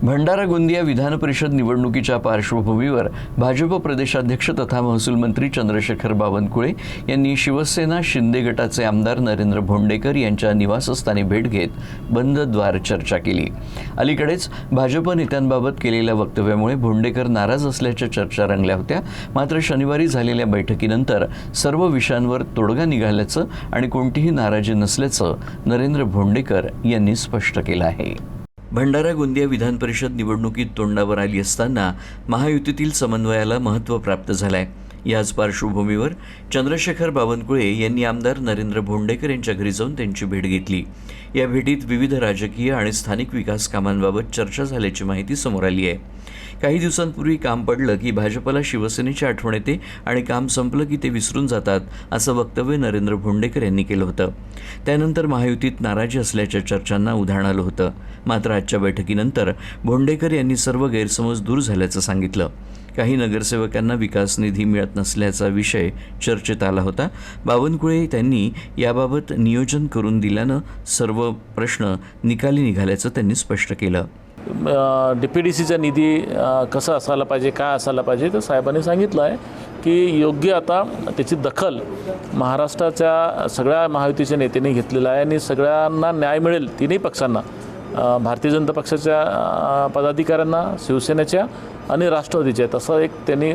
भंडारा गोंदिया विधान परिषद निवडणुकीच्या पार्श्वभूमीवर भाजप प्रदेशाध्यक्ष तथा महसूल मंत्री चंद्रशेखर बावनकुळे यांनी शिवसेना शिंदे गटाचे आमदार नरेंद्र भोंडेकर यांच्या निवासस्थानी भेट घेत बंदद्वार चर्चा केली। अलीकडेच भाजप नेत्यांबाबत केलेल्या वक्तव्यामुळे भोंडेकर नाराज असल्याच्या चर्चा रंगल्या होत्या। मात्र शनिवारी झालेल्या बैठकीनंतर सर्व विषयांवर तोडगा निघाल्याचं आणि कोणतीही नाराजी नसल्याचं नरेंद्र भोंडेकर यांनी स्पष्ट केलं आहे। भंडारा गोंदिया विधान परिषद निवडणुकीत तोंडावर आली असताना महायुतीतील समन्वयाला महत्त्व प्राप्त झालंय। याच पार्श्वभूमीवर चंद्रशेखर बावनकुळे यांनी आमदार नरेंद्र भोंडेकर यांच्या घरी जाऊन त्यांची भेट घेतली। या भेटीत विविध राजकीय आणि स्थानिक विकास कामांबाबत चर्चा झाल्याची माहिती समोर आली आहे। काही दिवसांपूर्वी काम पडलं की भाजपला शिवसेनेची आठवण येते आणि काम संपलं की ते विसरून जातात, असं वक्तव्य नरेंद्र भोंडेकर यांनी केलं होतं। त्यानंतर महायुतीत नाराजी असल्याच्या चर्चांना उधाण आलं होतं। मात्र आजच्या बैठकीनंतर भोंडेकर यांनी सर्व गैरसमज दूर झाल्याचं सांगितलं। काही नगरसेवकांना विकास निधी मिळत नसल्याचा विषय चर्चेत आला होता। बावनकुळे त्यांनी याबाबत नियोजन करून दिल्यानं सर्व प्रश्न निकाली निघाल्याचं त्यांनी स्पष्ट केलं। DPDCचा निधी कसा असायला पाहिजे, काय असायला पाहिजे, तर साहेबांनी सांगितलं आहे की योग्य आता त्याची दखल महाराष्ट्राच्या सगळ्या महायुतीच्या नेत्यांनी घेतलेला आहे आणि सगळ्यांना न्याय मिळेल, तिन्ही पक्षांना, भारतीय जनता पक्षाच्या पदाधिकाऱ्यांना, शिवसेनेच्या आणि राष्ट्रवादीच्या, तसं एक त्यांनी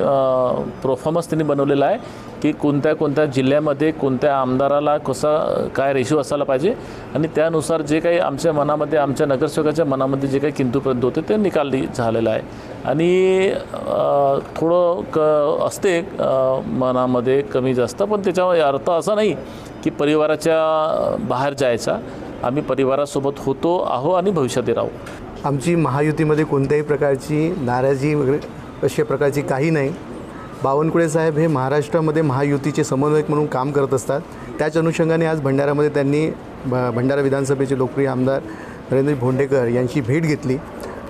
परफॉर्मन्स त्यांनी बनवलेला आहे की कोणत्या कोणत्या जिल्ह्यामध्ये कोणत्या आमदाराला कसं काय रेशो असायला पाहिजे आणि त्यानुसार जे काही आमच्या मनामध्ये, आमच्या नगरसेवकाच्या मनामध्ये जे काही किंतुपरंतु होते ते निकाली झालेलं आहे। आणि थोडं असते मनामध्ये कमी जास्त, पण त्याचा अर्थ असा नाही की परिवाराच्या बाहेर जायचा। आम्ही परिवारासोबत होतो आहो आणि भविष्यात राहू। आमची महायुतीमध्ये कोणत्याही प्रकारची नाराजी वगैरे अशा प्रकारची काही नाही। बावनकुळे साहेब हे महाराष्ट्रामध्ये महायुतीचे समन्वयक म्हणून काम करत असतात। त्याच अनुषंगाने आज भंडारामध्ये त्यांनी भंडारा विधानसभेचे लोकप्रिय आमदार नरेंद्र भोंडेकर यांची भेट घेतली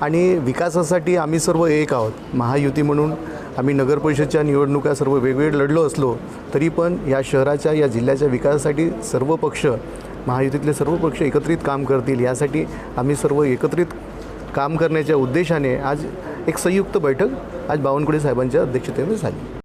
आणि विकासासाठी आम्ही सर्व एक आहोत। महायुती म्हणून आम्ही नगरपरिषदच्या निवडणुका सर्व वेगवेगळे लढलो असलो तरी पण या शहराच्या, या जिल्ह्याच्या विकासासाठी सर्व पक्ष, महायुतीतले सर्व पक्ष एकत्रित काम करतील यासाठी आम्ही सर्व एकत्रित काम करण्याच्या उद्देशाने आज एक संयुक्त बैठक आज बावनकुळे साहेबांच्या अध्यक्षतेने झाली।